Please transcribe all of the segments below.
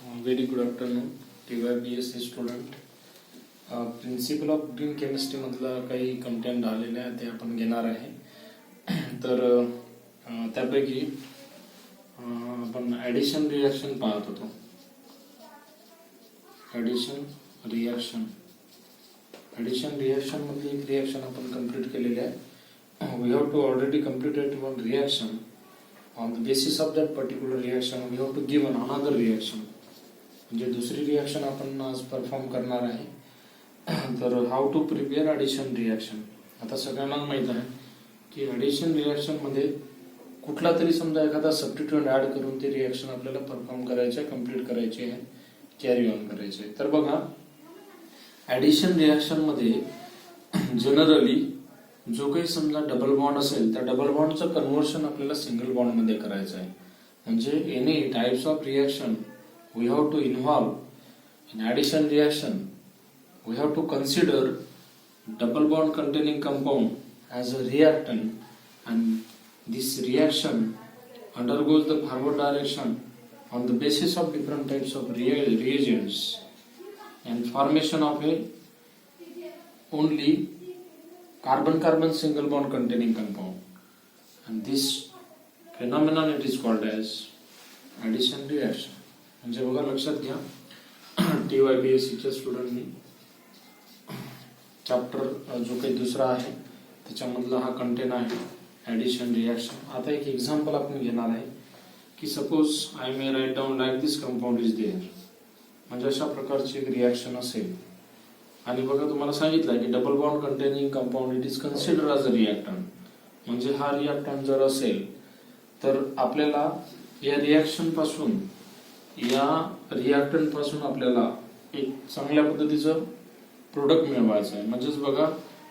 Very good afternoon, TYBSc student. Principle of green chemistry मधला काही content आलेले आहे ते आपण घेणार आहे. तर त्यापैकी आपण ॲडिशन रिॲक्शन पाहत होतो. ॲडिशन रिॲक्शन मधली एक रिॲक्शन आपण कंप्लीट केलेली आहे. We have to already completed one reaction. On the basis of that particular reaction, we have to give another reaction. म्हणजे दुसरी रिॲक्शन आपण आज परफॉर्म करणार आहे. तर how to prepare addition reaction. आता सगळ्यांना माहित आहे की ॲडिशन रिॲक्शन मध्ये कुठला तरी समजा एखादा सबस्टिट्यूएंट ऍड करून ते रिॲक्शन आपल्याला परफॉर्म करायचे, कम्प्लीट करायचे आहे, कॅरी ऑन करायचे. तर बघा, ॲडिशन रिॲक्शन मध्ये जनरली जो काही समजा डबल बॉन्ड असेल त्या डबल बॉन्डचं कन्व्हर्शन आपल्याला सिंगल बॉन्ड मध्ये करायचं आहे. म्हणजे any types of reaction we have to involve in addition reaction. We have to consider double bond containing compound as a reactant and this reaction undergoes the forward direction on the basis of different types of reagents and formation of a only carbon-carbon single bond containing compound, and this phenomenon it is called as addition reaction. म्हणजे बघा, लक्षात घ्या, TYBSc च्या स्टुडंटनी chapter जो काही दुसरा आहे त्याच्यामधला हा कंटेंट आहे ॲडिशन रिॲक्शन. आता एक एक्झाम्पल आपण घेणार आहे की suppose I may write down like this compound is there. म्हणजे अशा प्रकारची एक रिॲक्शन असेल आणि बघा तुम्हाला सांगितलं की double bond containing compound it is consider as a reactant. म्हणजे हा रिॲक्टंट जर असेल तर आपल्याला या रिॲक्शन पासून आपल्याला एक चांगल्या पद्धतीचं प्रोडक्ट मिळवायचं आहे. म्हणजेच बघा,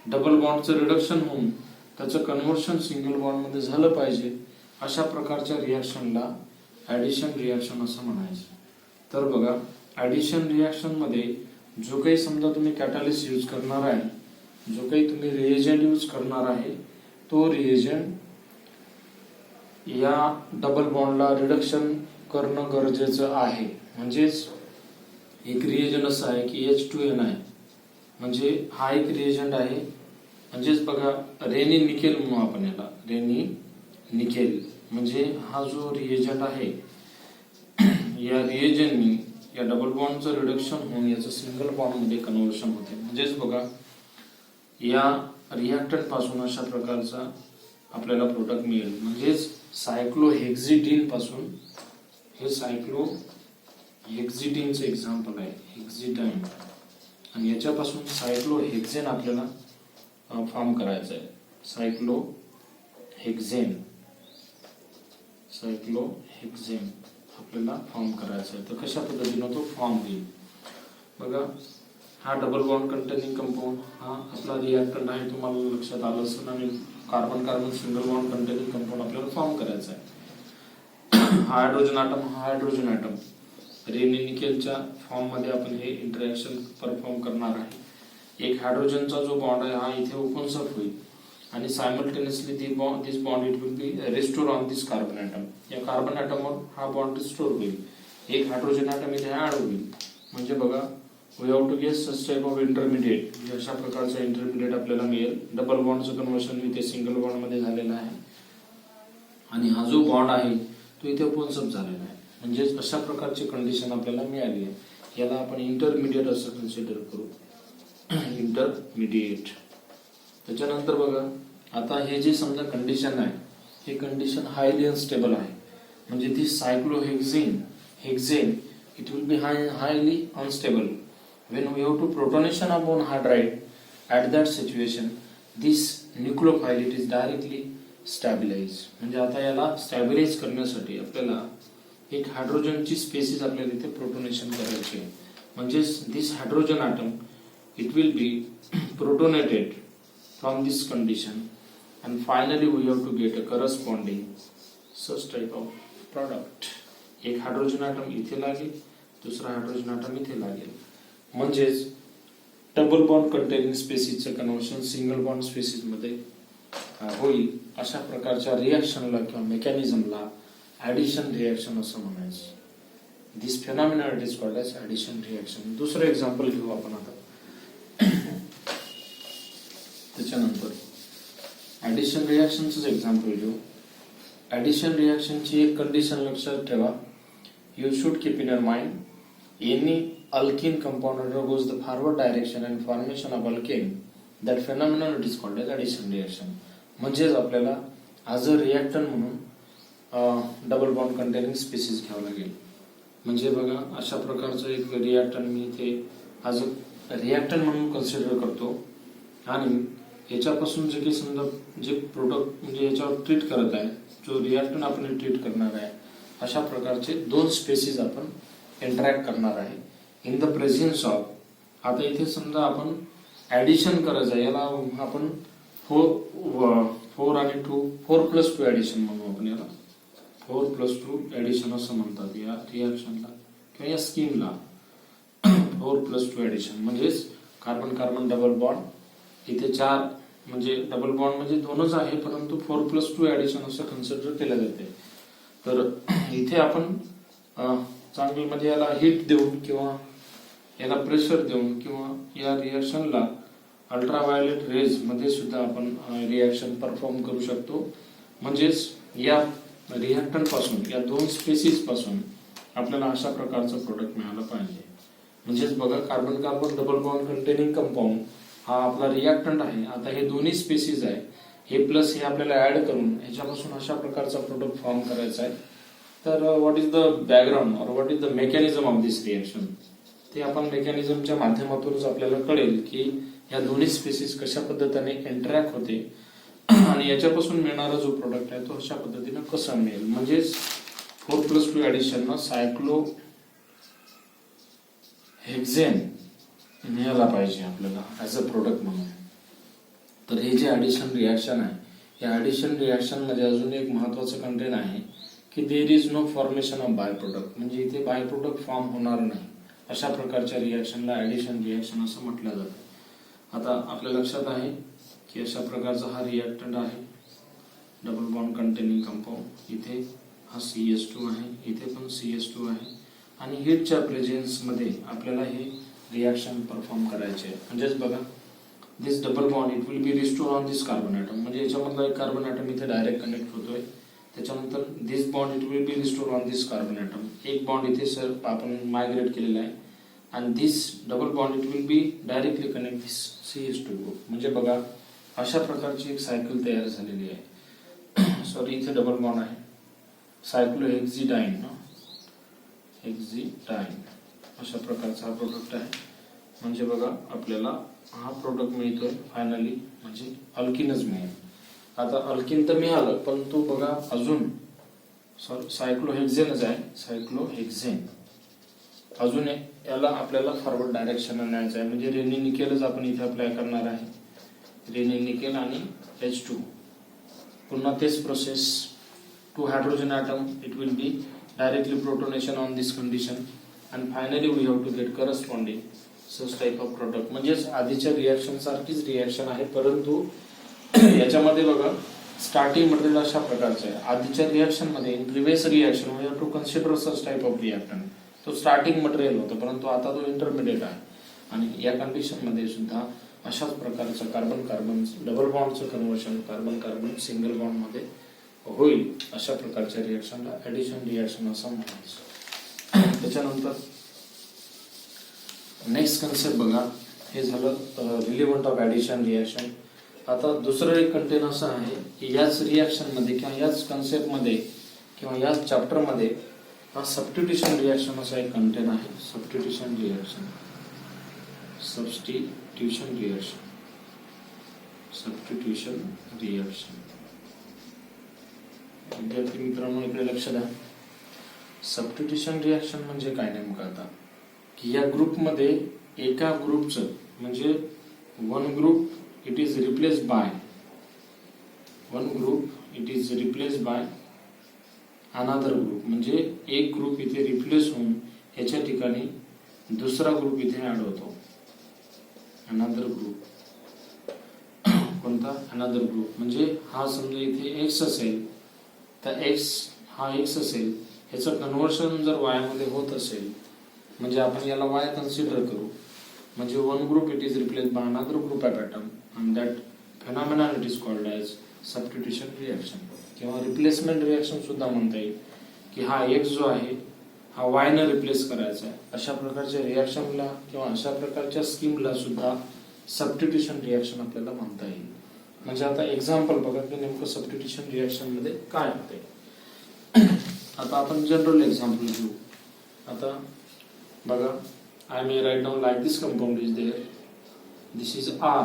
डबल बॉन्डचं रिडक्शन होऊन त्याचं कन्व्हर्शन सिंगल बॉन्ड मध्ये झालं पाहिजे. अशा प्रकारच्या रिॲक्शनला ॲडिशन रिॲक्शन असं म्हणायचं. तर बघा, ॲडिशन रिॲक्शन मध्ये जो काही समजा तुम्ही कॅटालिस्ट यूज करणार आहे, जो काही तुम्ही रिएजंट यूज करणार आहे, तो रिएजंट या डबल बॉन्डला रिडक्शन करणं गरजेचं आहे. म्हणजेच एक रिएजंट असं आहे की H2N आहे. म्हणजे हा एक रिएजंट आहे. म्हणजेच बघा, रेनी निकेल म्हणून आपण याला रेनी निकेल. म्हणजे हा जो रिएजंट आहे या रिएजंटनी या डबल बॉन्डचं रिडक्शन होऊन याचं सिंगल बॉन्ड मध्ये कन्व्हर्शन होते. म्हणजेच बघा, या रिॲक्टंट पासून अशा प्रकारचा आपल्याला प्रोडक्ट मिळेल. म्हणजेच सायक्लोहेक्झिडीन पासून, हे सायक्लोहेक्झिडीनचं एक्झाम्पल आहे, हेक्झिडाइन, आणि याच्यापासून सायक्लोहेक्झेन आपल्याला फॉर्म करायचं आहे. सायक्लोहेक्झेन आपल्याला फॉर्म करायचा आहे. तर कशा पद्धतीनं तो फॉर्म होईल बघा. हा डबल बॉन्ड कंटेनिंग कंपाऊंड हा आपला रिॲक्टंट आहे, तुम्हाला लक्षात आलं असेल. आणि carbon carbon single bond containing compound आपल्याला फॉर्म करायचा आहे. हा हायड्रोजन ॲटम रेनी निकेलच्या फॉर्म मध्ये आपण हे इंटरॅक्शन परफॉर्म करणार आहे. एक हायड्रोजनचा जो बॉन्ड आहे हा इथे ओपन्स अप होईल आणि simultaneously this bond it will be restore on this carbon atom. या कार्बन ॲटमवर हा बॉन्ड रिस्टोर होईल. एक हायड्रोजन ॲटम इथे ऍड होईल. म्हणजे बघा, we have to get such type of intermediate. अशा प्रकारचा इंटरमिडिएट आपल्याला मिळेल. डबल बॉन्डचं कन्व्हर्शन इथे सिंगल बॉन्ड मध्ये झालेलं आहे आणि हा जो बॉन्ड आहे तो इथे ओपन्स अप झालेला आहे. म्हणजेच अशा प्रकारची कंडिशन आपल्याला मिळाली आहे. याला आपण इंटरमिडिएट असं कन्सिडर करू, इंटरमिडिएट. त्याच्यानंतर बघा, आता हे जे समजा कंडिशन आहे, हे कंडिशन हायली अनस्टेबल आहे. म्हणजे ती cyclohexane it will be highly unstable. when we have to protonation of monohydride at that situation, this nucleophile it is directly stabilized. म्हणजे आता याला स्टॅबिलाइज करण्यासाठी आपल्याला एक हायड्रोजनची स्पेसिस आपल्याला इथे प्रोटोनेशन करायची आहे. म्हणजे this hydrogen atom it will be protonated from this condition and finally we have to get a corresponding such type of product. एक हायड्रोजन ॲटम इथे लागेल, दुसरा हायड्रोजन ॲटम इथे लागेल. म्हणजेच डबल बॉन्ड कंटेनिंग स्पेसिसचं कन्व्हर्शन सिंगल बॉन्ड स्पेसिस मध्ये होईल. अशा प्रकारच्या रिॲक्शनला किंवा मेकॅनिझमला ॲडिशन रिॲक्शन असं म्हणायचं. This phenomena it is called as addition reaction. दुसरं एक्झाम्पल घेऊ आपण आता. त्याच्यानंतर ऍडिशन रिएक्शनच एक्झाम्पल घेऊ. ऍडिशन रिएक्शनची एक कंडिशन लक्षात ठेवा. You should keep in your mind any alkene compound undergoes the forward direction and formation of alkane, that phenomenon it is called as addition reaction. म्हणजेच आपल्याला ॲज अ रिएक्टंट म्हणून double bond containing species घ्यावं लागेल. म्हणजे बघा अशा प्रकारचं एक रिएक्टंट मी इथे ॲज अ रिएक्टंट म्हणून कन्सिडर करतो आणि याच्यापासून जे काही समजा जे प्रोडक्ट म्हणजे याच्यावर ट्रीट करत आहे, जो रिएक्टंट आपण ट्रीट करणार आहे, अशा प्रकारचे दोन स्पेसीज आपण इंटरॅक्ट करणार आहे इन द प्रेझेन्स ऑफ. आता इथे समजा आपण ऍडिशन करायचं आहे, याला आपण 4 आणि 2 4+2 ऍडिशन म्हणू. आपण याला 4+2 ऍडिशन असं म्हणतात या रिएक्शनला किंवा या स्कीमला. 4+2 ऍडिशन म्हणजेच कार्बन कार्बन डबल बॉन्ड इथे 4 म्हणजे डबल बॉन्ड म्हणजे 2च आहे, परंतु 4+2 ऍडिशन असं कन्सिडर केलं जाते. तर इथे आपण चांगली म्हणजे याला हीट देऊन किंवा याला प्रेशर देऊन किंवा या रिएक्शनला अल्ट्राव्हायोलेट रेज मध्ये सुद्धा आपण रिएक्शन परफॉर्म करू शकतो. म्हणजेच या रिएक्टंट पासून या दोन स्पेसीज पासून आपल्याला अशा प्रकारचं प्रोडक्ट मिळालं पाहिजे. म्हणजेच बघा carbon carbon double bond containing compound हा आपला रिएक्टंट आहे. आता हे दोन्ही स्पेसीज आहे, हे प्लस हे आपल्याला ऍड करून ह्याच्यापासून अशा प्रकारचा प्रोडक्ट फॉर्म करायचा आहे. तर व्हॉट इज द बॅकग्राऊंड और what is the mechanism of this reaction, ते आपण मेकॅनिझमच्या माध्यमातूनच आपल्याला कळेल की या दोन्ही स्पेसीज कशा पद्धतीने इंटरॅक्ट होते आणि याच्यापासून मिळणारा जो प्रोडक्ट आहे तो अशा पद्धतीने कसा मिळेल. म्हणजेच 4+2 ऍडिशन सायक्लो हेक्झेन मिळाला पाहिजे आपल्याला ऍज अ प्रोडक्ट म्हणून. तर हे जे ऍडिशन रिएक्शन आहे, या ऍडिशन रिएक्शन मध्ये अजून एक महत्वाचं कंटेंट आहे की there is no formation of by product. म्हणजे इथे बाय प्रोडक्ट फॉर्म होणार नाही. अशा प्रकारच्या रिएक्शनला ऍडिशन रिएक्शन असं म्हटलं जातं. आता आपल्या लक्षात आहे की अशा प्रकारचा हा रिएक्टंट आहे, डबल बॉन्ड कंटेनिंग कंपाऊंड. इथे हा CH2 आहे, इथे पण CH2 आहे आणि हीटच्या प्रेझेन्स मध्ये आपल्याला हे रिएक्शन परफॉर्म करायचे आहे. म्हणजेच बघा this double bond it will be restore on this carbon atom. म्हणजे याच्यामधला एक कार्बन ॲटम इथे डायरेक्ट कनेक्ट होतोय. त्याच्यानंतर this bond it will be restore on this carbon atom. एक बॉन्ड इथे सर आपण मायग्रेट केलेला आहे आणि this double bond it will be directly connect this CH2 group. म्हणजे बघा अशा प्रकारची एक सायकल तयार झालेली आहे. सॉरी इथे डबल बॉन्ड आहे, सायक्लोहेक्झिडाईन हेक्झिडाईन अशा प्रकारचा हा प्रोडक्ट आहे. म्हणजे बघा आपल्याला हा प्रोडक्ट मिळतोय फायनली, म्हणजे अल्किनच मिळेल. आता अल्किन तर मिळालं, पण तो बघा अजून सायक्लोहेक्झेनच आहे, सायक्लोहेक्झेन. अजून याला आपल्याला फॉरवर्ड डायरेक्शन न्यायचं आहे. म्हणजे रेनी निकेलच आपण इथे अप्लाय करणार आहे, रेनी निकेल आणि H2. पुन्हा तेच process, 2 hydrogen atom it will be directly protonation on this condition and finally we have to get corresponding such type of product. म्हणजेच आधीच्या रिएक्शन सारखीच रिएक्शन आहे, परंतु याच्यामध्ये बघा स्टार्टिंग मटेरियल अशा प्रकारचं आहे. आधीच्या रिएक्शन मध्ये in previous reaction we have to consider such type of reactant, तो स्टार्टिंग मटेरियल होतं, परंतु आता तो इंटरमिडिएट आहे. आणि या कंडिशन मध्ये सुद्धा अशाच प्रकारचं कार्बन कार्बन डबल बॉन्डचं conversion carbon carbon single bond मध्ये होईल. अशा प्रकारच्या रिएक्शनला ऍडिशन रिएक्शन असं म्हणायचं. त्याच्यानंतर नेक्स्ट कन्सेप्ट बघा, हे झालं रिलेव्हंट ऑफ ऍडिशन रिएक्शन. आता दुसरं एक कंटेन असं आहे की याच रिएक्शन मध्ये किंवा याच कन्सेप्ट मध्ये किंवा याच चॅप्टर मध्ये हा सबस्टिट्यूशन रिएक्शन असा एक कंटेन आहे. Substitution reaction, substitution reaction, substitution reaction. विद्यार्थी मित्रांनो इकडे लक्ष द्या. सबस्टिट्यूशन रिएक्शन म्हणजे काय नेमकं, आता की या ग्रुपमध्ये एका ग्रुपचं म्हणजे one group it is replace by another group. म्हणजे एक ग्रुप इथे रिप्लेस होऊन याच्या ठिकाणी दुसरा ग्रुप इथे ऍड होतो. अनादर ग्रुप कोणता, अनादर ग्रुप. म्हणजे हा समजा इथे X असेल तर X हा X असेल, ह्याचं कन्व्हर्शन जर वाय मध्ये होत असेल म्हणजे आपण याला वाय कन्सिडर करू, म्हणजे one group it is replace by another group of atom and that phenomenon it is called as substitution reaction किंवा रिप्लेसमेंट रिॲक्शन सुद्धा म्हणता येईल, की हा एक्स जो आहे हा वाय न रिप्लेस करायचा आहे. अशा प्रकारच्या रिॲक्शनला किंवा अशा प्रकारच्या स्कीमला सुद्धा सबस्टिट्यूशन रिॲक्शन आपल्याला म्हणता येईल. म्हणजे आता एक्झाम्पल बघा की नेमकं सबस्टिट्यूशन रिॲक्शन मध्ये काय होते. आता आपण जनरल एक्झाम्पल घेऊ. आता बघा, I may write down like this compound is there, this is R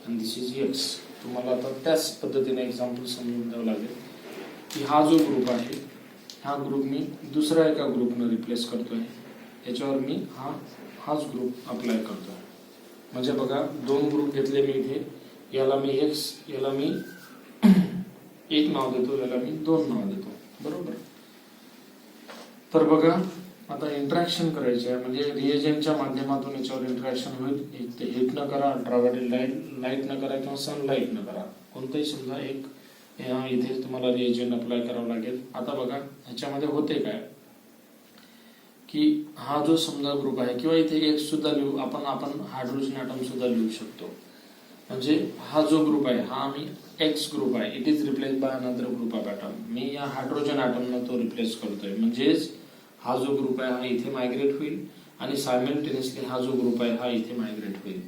and this is X. तुम्हाला आता त्याच पद्धतीने एक्झाम्पल समजून द्यावं लागेल की हा जो ग्रुप आहे हा ग्रुप मी दुसऱ्या एका ग्रुपनं रिप्लेस करतोय, याच्यावर मी हाच ग्रुप अप्लाय करतोय. म्हणजे बघा, दोन ग्रुप घेतले मी इथे, याला मी एक्स, याला मी एक नाव देतो, याला मी दोन नाव देतो, बरोबर. तर बघा, आता इंटरॅक्शन करायचे आहे म्हणजे रिएजंटच्या माध्यमातून याच्यावर इंटरॅक्शन होईल. ते हीट न करा, अल्ट्राव्हायोलेट लाईट न करा किंवा सनलाईट न करा, कोणताही समजा एक इथे तुम्हाला रिएजंट अप्लाय करावं लागेल. आता बघा ह्याच्यामध्ये होते काय की हा जो समजा ग्रुप आहे किंवा इथे एक्स सुद्धा लिहू आपण हायड्रोजन ॲटम सुद्धा लिहू शकतो. म्हणजे हा जो ग्रुप आहे हा आम्ही एक्स ग्रुप आहे, it is replace by another group of atom. मी या हायड्रोजन ॲटमनं तो रिप्लेस करतोय. म्हणजेच हा जो ग्रुप आहे हा इथे मायग्रेट होईल आणि सायमल्टेनियसली हा जो ग्रुप आहे हा इथे मायग्रेट होईल.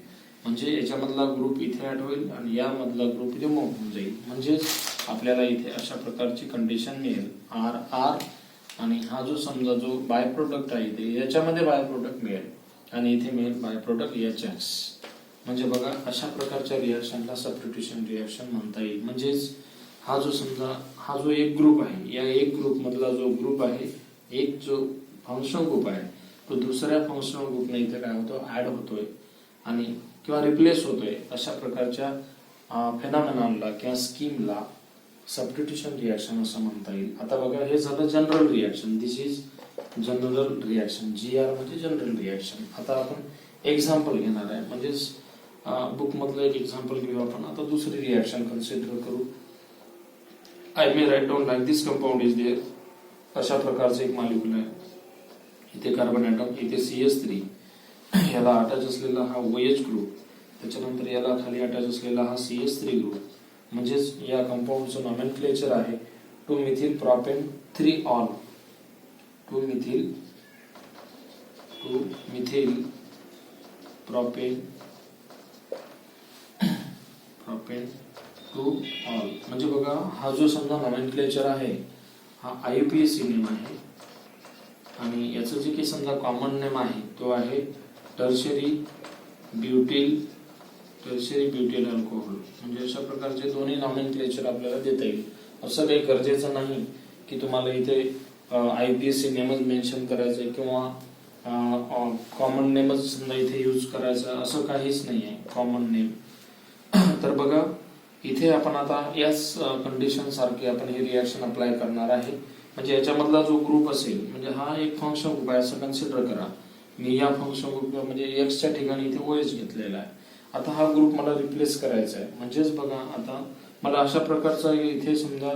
म्हणजे याच्यामधला ग्रुप इथे ऍड होईल आणि यामधला ग्रुप इथे मूव्ह होऊन जाईल. म्हणजेच आपल्याला इथे अशा प्रकारची कंडिशन मिळेल, आर आर, आणि हा जो समजा जो बाय प्रोडक्ट आहे इथे याच्यामध्ये बाय प्रोडक्ट मिळेल आणि इथे मिळेल बाय प्रोडक्ट एच. म्हणजे बघा, अशा प्रकारच्या रिॲक्शनला सबस्टिट्यूशन रिॲक्शन म्हणता येईल. म्हणजेच हा जो समजा हा जो एक ग्रुप आहे, या एक ग्रुप मधला जो ग्रुप आहे, एक जो फंक्शनल ग्रुप आहे तो दुसऱ्या फंक्शनल ग्रुपने इथे काय होतो, ऍड होतोय आणि किंवा रिप्लेस होतोय. अशा प्रकारच्या फेनॉमेनॉनला किंवा स्कीमला सबस्टिट्यूशन रिॲक्शन असं म्हणता येईल. आता बघा, हे झालं general reaction. This is general reaction, GR म्हणजे जनरल रिॲक्शन. आता आपण एक्झाम्पल घेणार आहे, म्हणजेच बुक मधलं एक एक्झाम्पल घेऊ आपण. आता दुसरी रिॲक्शन कन्सिडर करू. I may write down like this compound is there. अशा प्रकारचं एक मॉलिक्यूल आहे, इथे कार्बन ॲटम, इथे CH3, याला अटॅच असलेला हा OH ग्रुप, त्याच्यानंतर याला खाली अटॅच असलेला हा CH3 ग्रुप. म्हणजेच या कंपाऊंडचं नॉमेनक्लेचर आहे two methyl propane 3 ol. Two methyl propane 2 ol. म्हणजे बघा, हा जो समजा नॉमेनक्लेचर आहे हा IUPAC नेम आहे आणि याचं जे काही समजा कॉमन नेम आहे तो आहे टर्शरी ब्युटिल अल्कोहोल. म्हणजे अशा प्रकारचे दोन्ही नॉमेनक्लेचर आपल्याला देता येईल. असं काही गरजेचं नाही की तुम्हाला इथे IUPAC नेमच मेन्शन करायचंय किंवा कॉमन नेमच समजा इथे यूज करायचा, असं काहीच नाही आहे कॉमन नेम. तर बघा, इथे आपण आता याच कंडिशन सारखी आपण हे रिॲक्शन अप्लाय करणार आहे. म्हणजे याच्यामधला जो ग्रुप असेल, म्हणजे हा एक फंक्शन ग्रुप आहे असं कन्सिडर करा. मी या फंक्शन ग्रुप म्हणजे एक्सच्या ठिकाणी इथे OH घेतलेला आहे. आता हा ग्रुप मला रिप्लेस करायचा आहे. म्हणजेच बघा, आता मला अशा प्रकारचा इथे समजा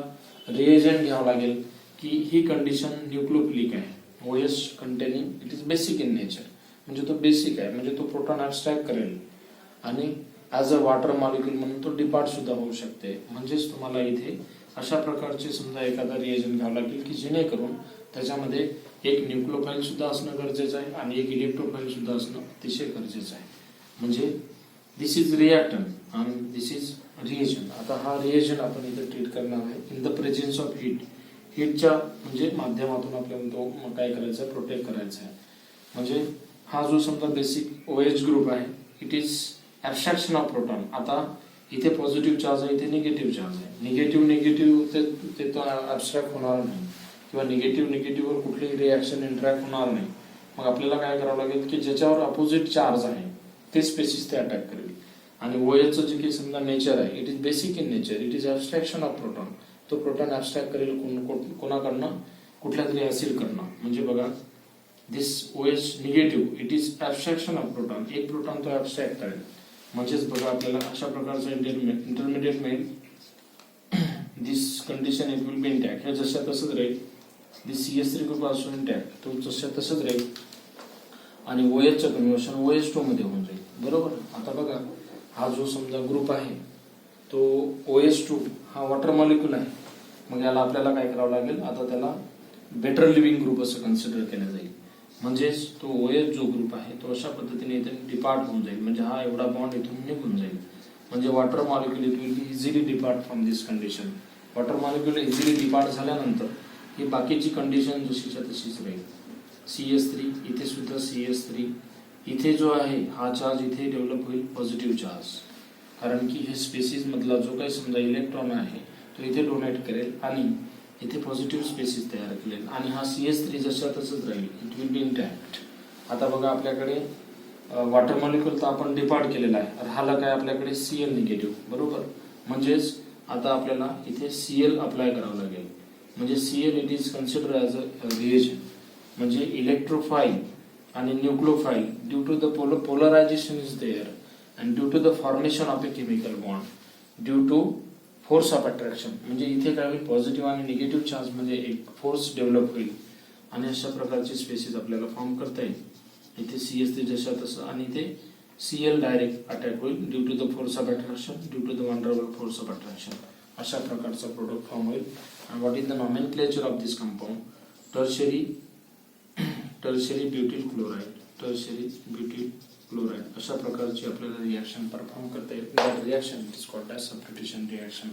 रिएजंट घ्यावं लागेल की ही कंडिशन न्यूक्लियोफिलिक आहे, OH containing, it is basic in nature. म्हणजे तो बेसिक आहे, म्हणजे तो प्रोटॉन ऍब्स्ट्रॅक्ट करेल आणि ऍज अ वॉटर मॉलिक्यूल म्हणून तो डिपार्ट सुद्धा होऊ शकते. म्हणजेच तुम्हाला इथे अशा प्रकारचे समजा एखादा रिएजंट घ्यावं लागेल की जेणेकरून त्याच्यामध्ये एक न्यूक्लियोफाइल सुद्धा असणं गरजेचं आहे आणि एक इलेक्ट्रोफाइल सुद्धा असणं अतिशय गरजेचं आहे. म्हणजे दिस इज रिॲक्टंट आणि दिस इज रिएजंट. आता हा रिएजंट आपण इथे ट्रीट करणार आहे in the presence of heat. हीटच्या म्हणजे माध्यमातून आपल्याला तो काय करायचं आहे, प्रोटेक्ट करायचा आहे. म्हणजे हा जो समजा बेसिक OH ग्रुप आहे, it is abstraction of proton. आता इथे पॉझिटिव्ह चार्ज आहे, इथे निगेटिव्ह चार्ज आहे. निगेटिव्ह ते तो ऍब्स्ट्रॅक्ट होणार नाही किंवा निगेटिव्हवर कुठलीही रिॲक्शन इंटरॅक्ट होणार नाही. मग आपल्याला काय करावं लागेल की ज्याच्यावर अपोजिट चार्ज आहे ते स्पेसिस ते अटॅक करेल. आणि OHचं जे काही समजा नेचर आहे, it is basic in nature, it is abstraction of proton. तो प्रोटॉन ऍब्स्ट्रॅक्ट करेल कोणाकडनं, कुठल्या तरी ऍसिड कडनं. म्हणजे बघा, this OH negative, it is abstraction of proton, एक प्रोटॉन तो ऍब्स्ट्रॅक्ट करेल. म्हणजेच बघा, आपल्याला अशा प्रकारचं इंटरमिडिएट मिळेल. This condition it will be intact. हे जशा तसंच राहील दिस CH3 ग्रुप आल्सो इंटॅक्ट, तो तसंच राहील आणि OH चं कन्व्हर्शन OH2 मध्ये होऊन जाईल. बरोबर. आता बघा हा जो समजा ग्रुप आहे तो OH2 हा वॉटर मॉलिक्यूल आहे. मग याला आपल्याला काय करावं लागेल, आता त्याला बेटर लिव्हिंग ग्रुप असं कन्सिडर केलं जाईल. म्हणजेच तो OH जो ग्रुप आहे तो अशा पद्धतीने इथे डिपार्ट होऊन जाईल. म्हणजे हा एवढा बॉन्ड इथून निघून जाईल. म्हणजे water molecule it will B easily depart from this condition. Water molecule easily depart झाल्यानंतर ही बाकीची कंडिशन जशीच्या तशीच राहील. CH3 इथे सुद्धा CH3, इथे जो आहे हा चार्ज इथे डेव्हलप होईल पॉझिटिव्ह चार्ज, कारण की हे स्पेसिस मधला जो काही समजा इलेक्ट्रॉन आहे तो इथे डोनेट करेल आणि इथे पॉझिटिव्ह स्पेसिस तयार केले आणि हा CH3 जशा तसंच राहील. It will be intact. आता बघा आपल्याकडे वॉटर मॉलिक्यूल तर आपण डिपार्ट केलेला आहे, राहिला काय आपल्याकडे Cl निगेटिव्ह. बरोबर. म्हणजेच आता आपल्याला इथे Cl अप्लाय करावं लागेल. म्हणजे Cl it is consider as a reagent. म्हणजे इलेक्ट्रोफाइल आणि nucleophile due to the polarization is there and due to the formation of a chemical bond due to force of attraction. म्हणजे इथे काय होईल, positive आणि निगेटिव्ह चार्ज म्हणजे एक force develop होईल आणि अशा प्रकारची स्पेसिस आपल्याला फॉर्म करता येईल. इथे CH3 जशा तसं आणि इथे Cl डायरेक्ट अटॅक होईल due to the force of attraction, due to the van der Waals force of attraction. अशा प्रकारचा प्रोडक्ट फॉर्म होईल. And what is the nomenclature of this compound, tertiary butyl chloride, tertiary butyl chloride. अशा प्रकारची आपल्याला reaction perform करता येईल. That reaction is called as substitution reaction.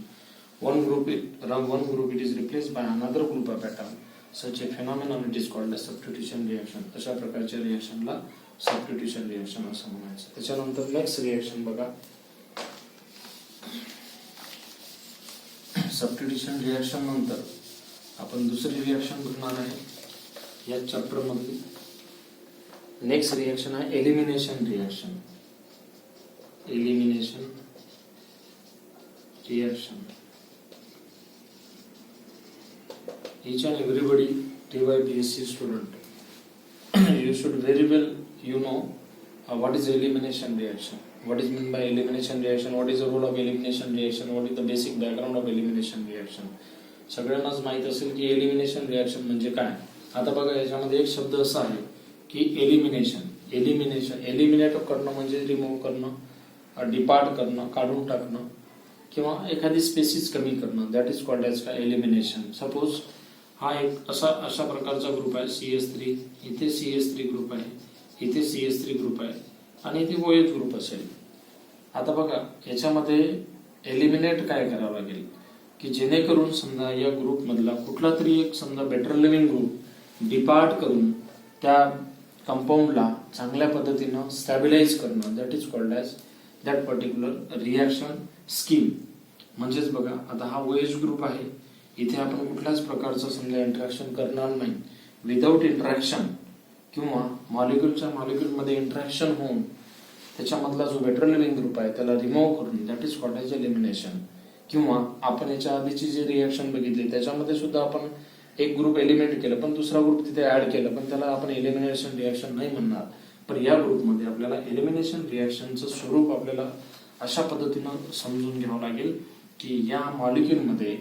one group it is replaced by another group of atom. Such a phenomenon it is called as substitution reaction. अशा प्रकारच्या रिएक्शनला substitution reaction असं म्हणायचं. त्याच्यानंतर नेक्स्ट रिएक्शन बघा, substitution reaction नंतर आपण दुसरी reaction बघणार आहे या चॅप्टर मधली. नेक्स्ट रिएक्शन आहे elimination reaction. Elimination reaction. Each and everybody, TYBSc student, you should very well know what is elimination reaction. What is meant by elimination reaction? What is the role of elimination reaction? What is the basic background of elimination reaction? सगळ्यांनाच माहित असेल की elimination reaction म्हणजे काय. आता बघा याच्यामध्ये एक शब्द असा आहे की एलिमिनेशन. एलिमिनेट करणं म्हणजे रिमूव्ह करणं, डिपार्ट करणं, काढून टाकणं किंवा एखादी स्पेसिस कमी करणं. That is called as elimination. Suppose हा एक अशा प्रकारचा ग्रुप आहे CH3, इथे CH3 ग्रुप आहे, इथे CH3 ग्रुप आहे आणि इथे OH ग्रुप असेल. आता बघा याच्यामध्ये एलिमिनेट काय करावं लागेल की जेणेकरून समजा या ग्रुप मधला कुठला तरी एक समजा बेटर लिव्हिंग ग्रुप डिपार्ट करून त्या कंपाऊंडला चांगल्या पद्धतीनं स्टॅबिलाइज करणं. That is called as that particular reaction scheme. म्हणजेच बघा आता हा OH ग्रुप आहे, इथे आपण कुठल्याच प्रकारचं समजा इंटरॅक्शन करणार नाही. विदाउट इंटरॅक्शन किंवा मॉलिक्यूल मध्ये इंटरॅक्शन होऊन त्याच्यामधला जो बेटर लिव्हिंग ग्रुप आहे त्याला रिमूव्ह करून that is called as elimination. किंवा आपण याच्या आधीची जी रिएक्शन बघितली त्याच्यामध्ये सुद्धा आपण एक ग्रुप एलिमिनेट केलं पण दुसरा ग्रुप तिथे ऍड केलं पण त्याला आपण एलिमिनेशन रिएक्शन नाही म्हणणार. पण या ग्रुपमध्ये आपल्याला एलिमिनेशन रिएक्शनचं स्वरूप आपल्याला अशा पद्धतीनं समजून घ्यावं लागेल की या मॉलिक्यूलमध्ये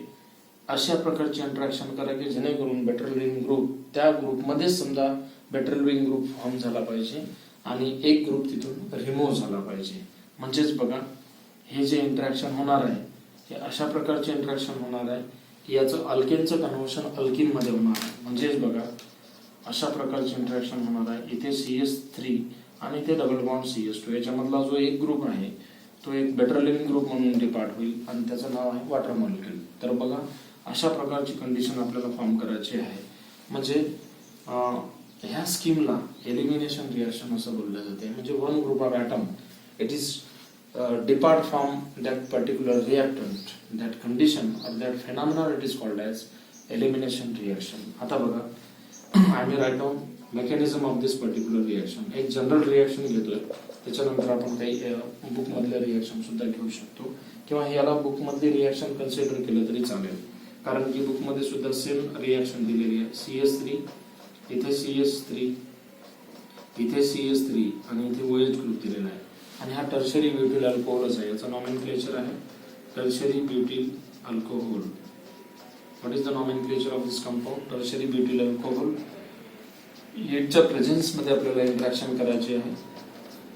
अशा प्रकारचे इंटरॅक्शन करा की जेणेकरून बेटर लिव्हिंग ग्रुप त्या ग्रुपमध्ये समजा बेटर लिव्हिंग ग्रुप फॉर्म झाला पाहिजे आणि एक ग्रुप तिथून रिमूव्ह झाला पाहिजे. म्हणजेच बघा हे जे इंटरॅक्शन होणार आहे हे अशा प्रकारचे इंटरॅक्शन होणार आहे की याचं अल्केनचं कन्व्हर्शन अल्किन मध्ये होणार आहे. म्हणजेच बघा अशा प्रकारचे इंटरॅक्शन होणार आहे. इथे CH3 आणि इथे डबल बॉन्ड CH2 याच्यामधला जो एक ग्रुप आहे तो एक बेटर लिव्हिंग ग्रुप म्हणून डिपार्ट होईल आणि त्याचं नाव आहे वॉटर मॉलिक्यूल. तर बघा अशा प्रकारची कंडिशन आपल्याला फॉर्म करायची आहे. म्हणजे ह्या स्कीमला एलिमिनेशन रिएक्शन असं बोललं जाते. म्हणजे one group of atom it is depart from that particular reactant, that condition or that phenomenon it is called as elimination reaction. आता बघा आय मी write down mechanism of this particular reaction. एक general reaction घेतोय त्याच्यानंतर आपण काही book मधले reaction सुद्धा घेऊ शकतो किंवा याला बुक मधले रिएक्शन कन्सिडर केलं तरी चालेल कारण की बुक मध्ये सुद्धा सेम रिएक्शन दिलेली आहे. CH3 इथे CH3 इथे CH3 आणि इथे OH ग्रुप दिलेला आहे आणि हा टर्शरी ब्युटिल अल्कोहोलच आहे. याचं नॉमेनक्लेचर आहे tertiary butyl alcohol. What is the nomenclature of this compound? Tertiary butyl alcohol. याच्या प्रेझेन्स मध्ये आपल्याला इंट्रॅक्शन करायचे आहे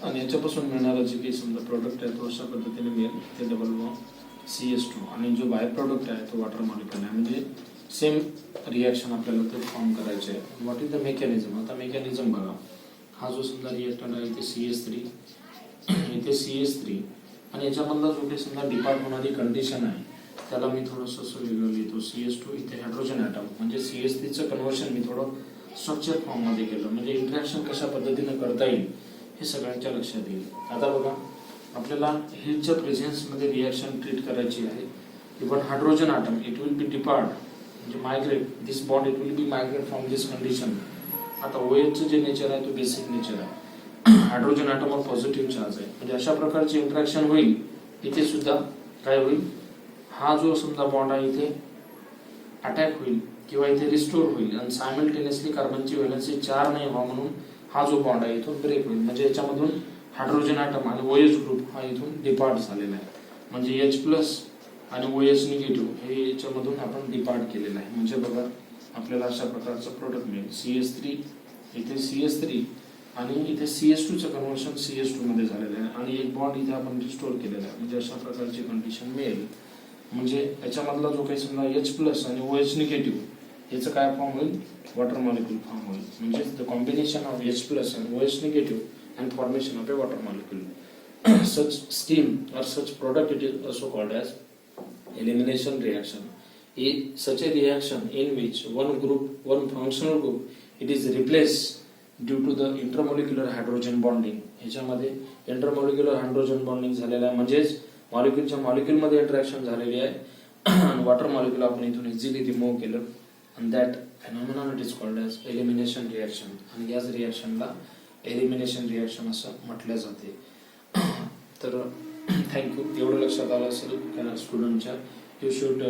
आणि याच्यापासून मिळणारा जे काही समजा प्रोडक्ट आहे तो अशा पद्धतीने मिळेल ते डबल बॉन्ड CH2 आणि जो बाय प्रोडक्ट आहे तो वॉटर मॉलिक्युल आहे. म्हणजे सेम रिॲक्शन आपल्याला ते फॉर्म करायचे आहे. What is the mechanism? आता मेकॅनिझम बघा. हा जो समजा रिएक्टंट आहे इथे CH3 इथे CH3 आणि याच्यामधला जो काही समजा डिपार्ट होणारी कंडिशन आहे त्याला मी थोडंसं असं वेगळं लिहितो. CH2 इथे हायड्रोजन ॲटम म्हणजे CH3चं कन्व्हर्शन मी थोडं स्ट्रक्चर फॉर्म मध्ये केलं म्हणजे इंट्रॅक्शन कशा पद्धतीने करता येईल हे सगळ्यांच्या लक्षात येईल. आता बघा आपल्याला हेच्या प्रेझेन्स मध्ये रिॲक्शन ट्रीट करायची आहे. Even hydrogen atom it will be depart म्हणजे migrate this bond it will be migrate from this condition. आता OHचं जे नेचर आहे तो बेसिक नेचर आहे. हायड्रोजन ॲटमवर पॉझिटिव्ह चार्ज आहे म्हणजे अशा प्रकारचे इंट्रॅक्शन होईल. इथे सुद्धा काय होईल? हा जो समजा बॉन्ड आहे इथे अटॅक होईल किंवा इथे रिस्टोर होईल आणि सायमल्टेनियसली कार्बनची व्हॅलेन्सी 4 नाही व्हा म्हणून हा जो बॉन्ड आहे इथून ब्रेक होईल. म्हणजे याच्यामधून हायड्रोजन ॲटम आणि OH ग्रुप हा इथून डिपार्ट झालेला आहे. म्हणजे H+ आणि OH निगेटिव्ह हे याच्यामधून आपण डिपार्ट केलेलं आहे. म्हणजे बघा आपल्याला अशा प्रकारचं प्रोडक्ट मिळेल. CH3 इथे CH3 आणि इथे CH2चं कन्व्हर्शन CH2 मध्ये झालेलं आहे आणि एक बॉन्ड इथे आपण रिस्टोर केलेला आहे. म्हणजे अशा प्रकारची कंडिशन मिळेल. म्हणजे याच्यामधला जो काही समजा H+ आणि OH निगेटिव्ह याचं काय फॉर्म होईल? वॉटर मॉलिक्यूल फॉर्म होईल. म्हणजे the combination of H+ and OH negative and formation of a water molecule. Such scheme or such product it is also called as elimination reaction. Such a reaction in which one functional group, it is replaced due to the intermolecular hydrogen bonding. ह्याच्यामध्ये intermolecular hydrogen bonding झालेलं आहे म्हणजेच मॉलिक्युलच्या molecule मध्ये interaction झालेली आहे आणि water molecule आपण इथून इझिली रिमूव्ह केलं. And that phenomenon it is called as elimination reaction. आणि याच रिॲक्शनला एलिमिनेशन रिॲक्शन असं म्हटलं जाते. तर थँक्यू. एवढं लक्षात आलं असेल स्टुडंटच्या. You should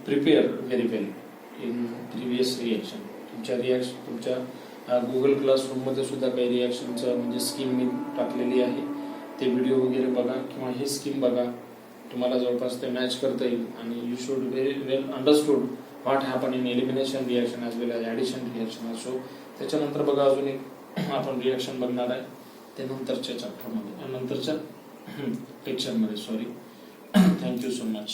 prepare very well in previous reaction. तुमच्या गुगल क्लासरूममध्ये सुद्धा काही रिॲक्शनचं म्हणजे स्कीम मी टाकलेली आहे. ते व्हिडिओ वगैरे बघा किंवा ही स्कीम बघा. तुम्हाला जवळपास ते मॅच करता येईल आणि you should very well understood what happen in elimination reaction as well as addition reaction also. त्याच्यानंतर बघा अजून एक आपण रिॲक्शन बघणार आहे ते नंतरच्या चॅप्टरमध्ये नंतरच्या लेक्चरमध्ये. सॉरी. Thank you so much.